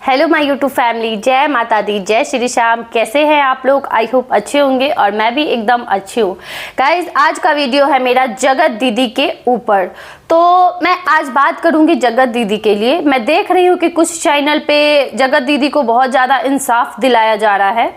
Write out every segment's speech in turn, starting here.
Hello my YouTube family, जय माता दी, जय श्री श्याम। कैसे हैं आप लोग? आई होप अच्छे होंगे और मैं भी एकदम अच्छी हूँ। गाइज, आज का वीडियो है मेरा जगत दीदी के ऊपर। तो मैं आज बात करूंगी जगत दीदी के लिए। मैं देख रही हूँ कि कुछ चैनल पे जगत दीदी को बहुत ज़्यादा इंसाफ दिलाया जा रहा है,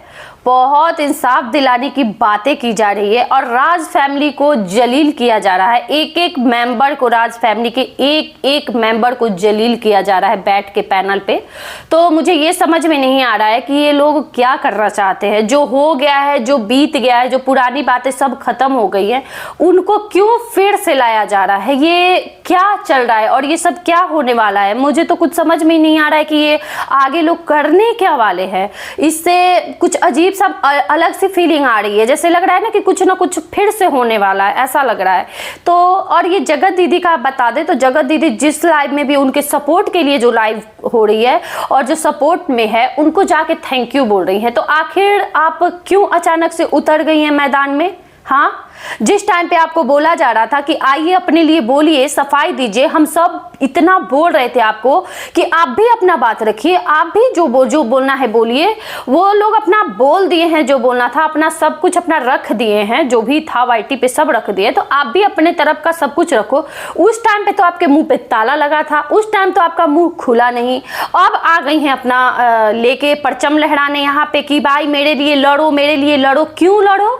बहुत इंसाफ दिलाने की बातें की जा रही है और राज फैमिली को जलील किया जा रहा है। एक एक मेंबर को, राज फैमिली के एक एक मेंबर को जलील किया जा रहा है बैठ के पैनल पे। तो मुझे ये समझ में नहीं आ रहा है कि ये लोग क्या करना चाहते हैं। जो हो गया है, जो बीत गया है, जो पुरानी बातें सब खत्म हो गई है, उनको क्यों फिर से लाया जा रहा है? ये क्या चल रहा है और ये सब क्या होने वाला है? मुझे तो कुछ समझ में नहीं आ रहा है कि ये आगे लोग करने क्या वाले हैं। इससे कुछ अजीब सब अलग सी फीलिंग आ रही है, जैसे लग रहा है ना कि कुछ ना कुछ फिर से होने वाला है, ऐसा लग रहा है। तो और ये जगत दीदी का बता दे तो जगत दीदी जिस लाइव में भी उनके सपोर्ट के लिए जो लाइव हो रही है और जो सपोर्ट में है उनको जाके थैंक यू बोल रही है। तो आखिर आप क्यों अचानक से उतर गई हैं मैदान में? हाँ, जिस टाइम पे आपको बोला जा रहा था कि आइए अपने लिए बोलिए, सफाई दीजिए, हम सब इतना बोल रहे थे आपको कि आप भी अपना बात रखिए, आप भी जो बोलना है बोलिए। वो लोग अपना बोल दिए हैं, जो बोलना था अपना सब कुछ अपना रख दिए हैं, जो भी था वाईटी पे सब रख दिए। तो आप भी अपने तरफ का सब कुछ रखो। उस टाइम पे तो आपके मुंह पे ताला लगा था, उस टाइम तो आपका मुंह खुला नहीं। अब आ गई हैं अपना लेके परचम लहराने यहाँ पे कि भाई मेरे लिए लड़ो, मेरे लिए लड़ो। क्यों लड़ो?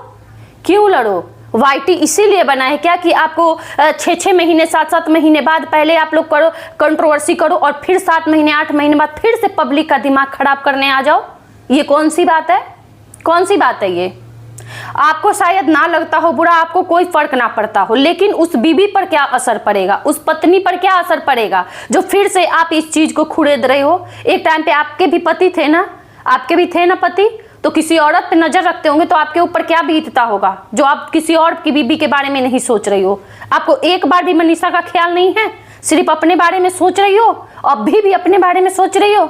क्यों लड़ो? वाईटी इसीलिए बना है क्या कि आपको 6-6 महीने 7-7 महीने बाद पहले आप लोग करो, कंट्रोवर्सी करो और फिर 7 महीने 8 महीने बाद फिर से पब्लिक का दिमाग खराब करने आ जाओ? ये कौन सी बात है? कौन सी बात है ये? आपको शायद ना लगता हो बुरा, आपको कोई फर्क ना पड़ता हो, लेकिन उस बीबी पर क्या असर पड़ेगा, उस पत्नी पर क्या असर पड़ेगा जो फिर से आप इस चीज को खुरेद रहे हो? एक टाइम पे आपके भी पति थे ना, आपके भी थे ना पति, तो किसी औरत पे नजर रखते होंगे तो आपके ऊपर क्या बीतता होगा जो आप किसी और की बीबी के बारे में नहीं सोच रही हो? आपको एक बार भी मनीषा का ख्याल नहीं है? सिर्फ अपने बारे में सोच रही हो, अभी भी अपने बारे में सोच रही हो।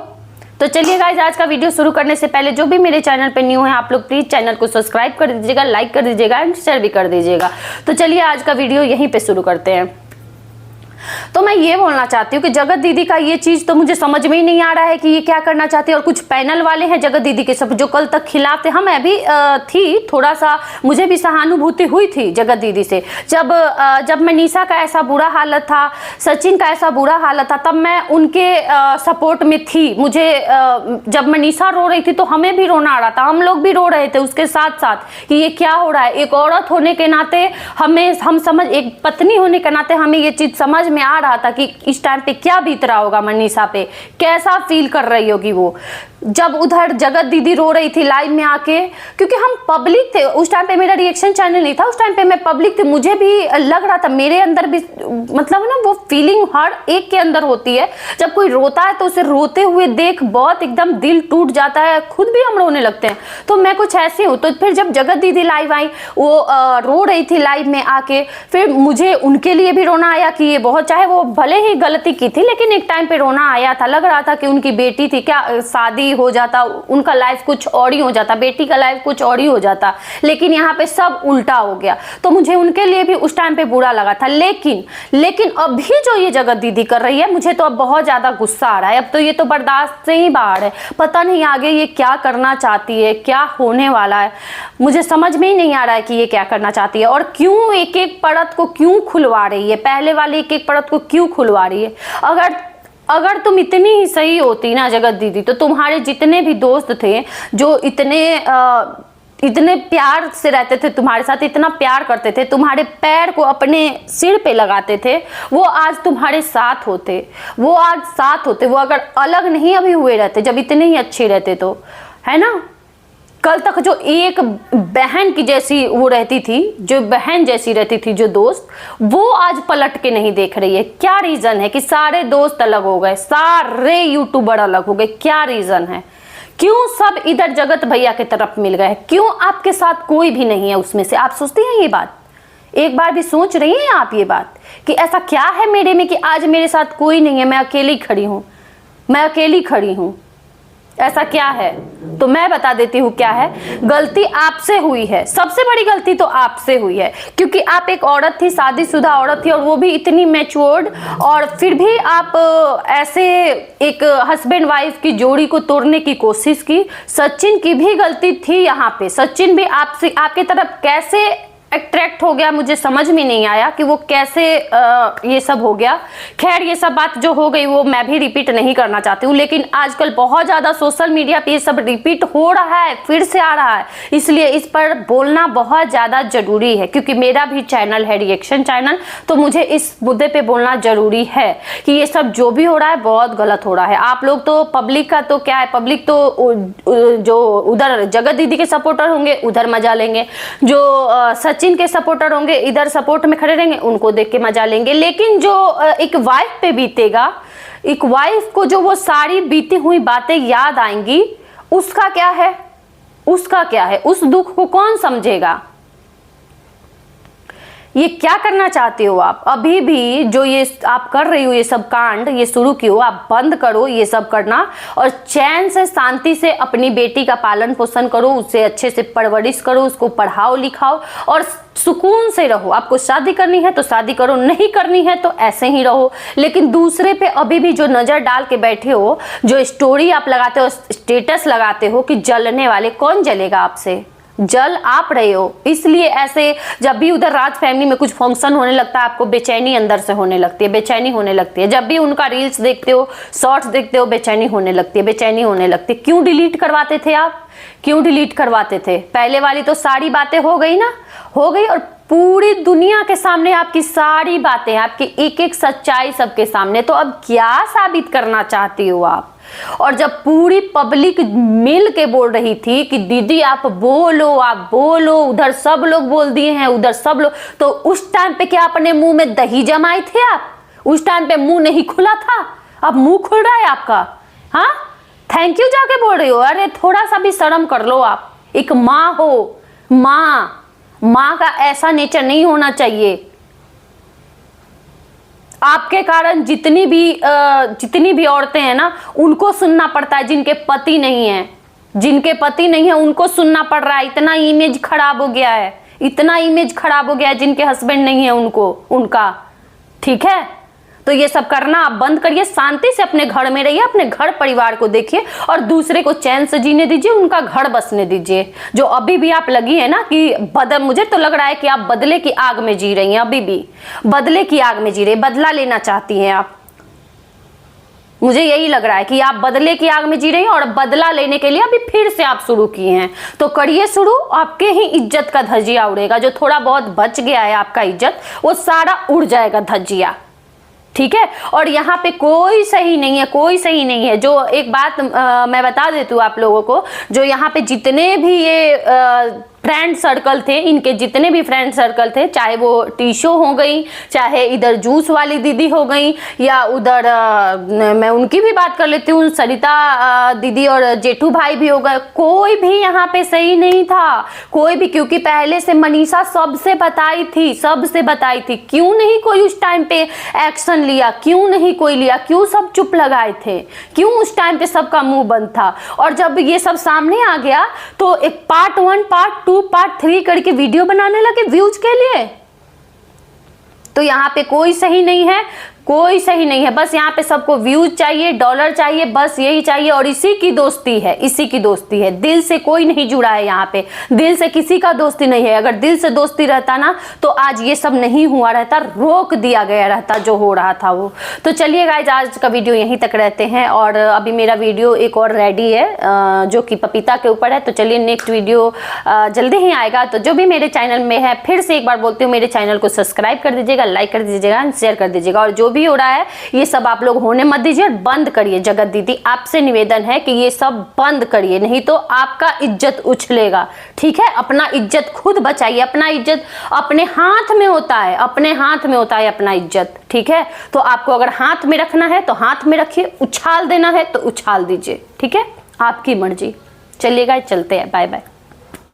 तो चलिए गाइस, आज का वीडियो शुरू करने से पहले जो भी मेरे चैनल पे न्यू है आप लोग प्लीज चैनल को सब्सक्राइब कर दीजिएगा, लाइक कर दीजिएगा एंड शेयर भी कर दीजिएगा। तो चलिए आज का वीडियो यहीं पे शुरू करते हैं। तो मैं ये बोलना चाहती हूँ कि जगत दीदी का ये चीज तो मुझे समझ में ही नहीं आ रहा है कि ये क्या करना चाहती है। और कुछ पैनल वाले हैं जगत दीदी के सब जो कल तक खिलाफ थे। हम भी थी, थोड़ा सा मुझे भी सहानुभूति हुई थी जगत दीदी से। जब मनीषा का ऐसा बुरा हालत था, सचिन का ऐसा बुरा हालत था, तब मैं उनके सपोर्ट में थी। मुझे जब मनीषा रो रही थी तो हमें भी रोना आ रहा था, हम लोग भी रो रहे थे उसके साथ साथ कि ये क्या हो रहा है। एक औरत होने के नाते एक पत्नी होने के नाते हमें ये चीज समझ में आ रहा था कि इस टाइम पे क्या बीत रहा होगा मनीषा पे, कैसा फील कर रही होगी वो जब उधर जगत दीदी रो रही थी लाइव में आके। क्योंकि हम पब्लिक थे उस टाइम पे, मेरा रिएक्शन चैनल नहीं था उस टाइम पे, मैं पब्लिक थी, मुझे भी लग रहा था, मेरे अंदर भी मतलब ना वो फीलिंग हर एक के अंदर होती है। जब कोई रोता है तो उसे रोते हुए देख बहुत एकदम दिल टूट जाता है, खुद भी हम रोने लगते हैं। तो मैं कुछ ऐसी हूँ। तो फिर जब जगत दीदी लाइव आई, वो रो रही थी लाइव में आके, फिर मुझे उनके लिए भी रोना आया कि ये बहुत, चाहे वो भले ही गलती की थी लेकिन एक टाइम पे रोना आया था। लग रहा था कि उनकी बेटी थी, क्या शादी हो जाता, उनका लाइफ कुछ और ही हो जाता, बेटी का लाइफ कुछ और ही हो जाता, लेकिन यहाँ पे सब उल्टा हो गया। तो मुझे उनके लिए भी उस टाइम पे बुरा लगा था। लेकिन अभी जो ये जगत दीदी कर रही है, मुझे तो अब बहुत ज्यादा गुस्सा आ रहा है। अब तो ये तो बर्दाश्त से ही बाहर है। पता नहीं आगे ये क्या करना चाहती है, क्या होने वाला है, मुझे समझ में ही नहीं आ रहा है कि ये क्या करना चाहती है और क्यों एक एक परत को क्यों खुलवा रही है, पहले वाली एक एक परत को क्यों खुलवा रही है। अगर तुम इतनी ही सही होती ना जगत दीदी, तो तुम्हारे जितने भी दोस्त थे जो इतने प्यार से रहते थे तुम्हारे साथ, इतना प्यार करते थे, तुम्हारे पैर को अपने सिर पे लगाते थे, वो आज तुम्हारे साथ होते, वो आज साथ होते। वो अगर अलग नहीं अभी हुए रहते, जब इतने ही अच्छे रहते तो, है ना। कल तक जो एक बहन की जैसी वो रहती थी, जो बहन जैसी रहती थी, जो दोस्त, वो आज पलट के नहीं देख रही है। क्या रीजन है कि सारे दोस्त अलग हो गए, सारे यूट्यूबर अलग हो गए? क्या रीजन है? क्यों सब इधर जगत भैया की तरफ मिल गए? क्यों आपके साथ कोई भी नहीं है उसमें से? आप सोचते हैं ये बात? एक बार भी सोच रही हैं आप ये बात कि ऐसा क्या है मेरे में कि आज मेरे साथ कोई नहीं है, मैं अकेली खड़ी हूं, मैं अकेली खड़ी हूं? ऐसा क्या है? तो मैं बता देती हूँ क्या है। गलती आपसे हुई है, सबसे बड़ी गलती तो आपसे हुई है, क्योंकि आप एक औरत थी, शादीशुदा औरत थी, और वो भी इतनी मैच्योर्ड, और फिर भी आप ऐसे एक हस्बैंड वाइफ की जोड़ी को तोड़ने की कोशिश की। सचिन की भी गलती थी यहाँ पे। सचिन भी आपसे, आपके तरफ कैसे अट्रैक्ट हो गया, मुझे समझ में नहीं आया कि वो कैसे ये सब हो गया। खैर, ये सब बात जो हो गई वो मैं भी रिपीट नहीं करना चाहती हूँ, लेकिन आजकल बहुत ज़्यादा सोशल मीडिया पे ये सब रिपीट हो रहा है, फिर से आ रहा है, इसलिए इस पर बोलना बहुत ज़्यादा ज़रूरी है, क्योंकि मेरा भी चैनल है रिएक्शन चैनल, तो मुझे इस मुद्दे पे बोलना ज़रूरी है कि ये सब जो भी हो रहा है बहुत गलत हो रहा है। आप लोग तो, पब्लिक का तो क्या है, पब्लिक तो जो उधर जगत दीदी के सपोर्टर होंगे उधर मजा लेंगे, जो सचिन के सपोर्टर होंगे इधर सपोर्ट में खड़े रहेंगे, उनको देख के मजा लेंगे। लेकिन जो एक वाइफ पे बीतेगा, एक वाइफ को जो वो सारी बीती हुई बातें याद आएंगी, उसका क्या है? उसका क्या है? उस दुख को कौन समझेगा? ये क्या करना चाहते हो आप? अभी भी जो ये आप कर रही हो, ये सब कांड ये शुरू की हो, आप बंद करो ये सब करना, और चैन से शांति से अपनी बेटी का पालन पोषण करो, उसे अच्छे से परवरिश करो, उसको पढ़ाओ लिखाओ और सुकून से रहो। आपको शादी करनी है तो शादी करो, नहीं करनी है तो ऐसे ही रहो। लेकिन दूसरे पे अभी भी जो नजर डाल के बैठे हो, जो स्टोरी आप लगाते हो, स्टेटस लगाते हो कि जलने वाले, कौन जलेगा आपसे? जल आप रहे हो। इसलिए ऐसे जब भी उधर राज फैमिली में कुछ फंक्शन होने लगता है, आपको बेचैनी अंदर से होने लगती है, बेचैनी होने लगती है। जब भी उनका रील्स देखते हो, शॉर्ट्स देखते हो, बेचैनी होने लगती है, बेचैनी होने लगती है। क्यों डिलीट करवाते थे आप? क्यों डिलीट करवाते थे? पहले वाली तो सारी बातें हो गई ना, हो गई, और पूरी दुनिया के सामने आपकी सारी बातें, आपकी एक एक सच्चाई सबके सामने। तो अब क्या साबित करना चाहती हो आप? और जब पूरी पब्लिक मिल के बोल रही थी कि दीदी आप बोलो, आप बोलो, उधर सब लोग बोल दिए हैं, उधर सब लोग, तो उस टाइम पे क्या अपने मुंह में दही जमाए थे आप? उस टाइम पे मुंह नहीं खुला था, अब मुंह खुल रहा है आपका। हाँ, थैंक यू जाके बोल रही हो। अरे थोड़ा सा भी शर्म कर लो आप। एक माँ हो, माँ का ऐसा नेचर नहीं होना चाहिए। आपके कारण जितनी भी औरतें हैं ना, उनको सुनना पड़ता है, जिनके पति नहीं है, जिनके पति नहीं है उनको सुनना पड़ रहा है। इतना इमेज खराब हो गया है, इतना इमेज खराब हो गया है, जिनके हस्बैंड नहीं है उनको, उनका। ठीक है, तो ये सब करना आप बंद करिए, शांति से अपने घर में रहिए, अपने घर परिवार को देखिए और दूसरे को चैन से जीने दीजिए, उनका घर बसने दीजिए। जो अभी भी आप लगी है ना कि मुझे तो लग रहा है कि आप बदले की आग में जी रही हैं, अभी भी बदले की आग में जी रही, बदला लेना चाहती हैं आप। मुझे यही लग रहा है कि आप बदले की आग में जी रही हैं और बदला लेने के लिए अभी फिर से आप शुरू किए हैं। तो करिए शुरू, आपके ही इज्जत का धज्जिया उड़ेगा। जो थोड़ा बहुत बच गया है आपका इज्जत, वो सारा उड़ जाएगा धज्जिया। ठीक है, और यहाँ पे कोई सही नहीं है, कोई सही नहीं है। जो एक बात मैं बता देती हूँ आप लोगों को, जो यहाँ पे जितने भी ये फ्रेंड सर्कल थे, इनके जितने भी फ्रेंड सर्कल थे, चाहे वो टीशो हो गई, चाहे इधर जूस वाली दीदी हो गई, या उधर मैं उनकी भी बात कर लेती हूँ, सरिता दीदी और जेठू भाई भी हो गए, कोई भी यहाँ पे सही नहीं था, कोई भी। क्योंकि पहले से मनीषा सबसे बताई थी, क्यों नहीं कोई उस टाइम पे एक्शन लिया, क्यों नहीं कोई लिया, क्यों सब चुप लगाए थे, क्यों उस टाइम पे सबका मुंह बंद था। और जब ये सब सामने आ गया तो एक पार्ट 1, पार्ट 2, पार्ट 3 करके वीडियो बनाने लगे व्यूज के लिए। तो यहाँ पे कोई सही नहीं है, कोई सही नहीं है। बस यहाँ पे सबको व्यूज चाहिए, डॉलर चाहिए, बस यही चाहिए। और इसी की दोस्ती है, इसी की दोस्ती है। दिल से कोई नहीं जुड़ा है यहाँ पे, दिल से किसी का दोस्ती नहीं है। अगर दिल से दोस्ती रहता ना तो आज ये सब नहीं हुआ रहता, रोक दिया गया रहता जो हो रहा था वो। तो चलिए गाइज, आज का वीडियो यहीं तक रहते हैं। और अभी मेरा वीडियो एक और रेडी है जो कि पपीता के ऊपर है। तो चलिए नेक्स्ट वीडियो जल्दी ही आएगा। तो जो भी मेरे चैनल में है, फिर से एक बार बोलती हूँ, मेरे चैनल को सब्सक्राइब कर दीजिएगा, लाइक कर दीजिएगा, शेयर कर दीजिएगा। और जो भी हो रहा है ये सब आप लोग होने मत दीजिए और बंद करिए। जगत दीदी आपसे निवेदन है कि ये सब बंद करिए, नहीं तो आपका इज्जत उछलेगा। ठीक है, अपना इज्जत खुद बचाइए। अपना इज्जत अपने हाथ में होता है, अपने हाथ में होता है अपना इज्जत। ठीक है, तो आपको अगर हाथ में रखना है तो हाथ में रखिए, उछाल देना है तो उछाल दीजिए। ठीक है, आपकी मर्जी। चलिए गाइस, चलते हैं, बाय बाय।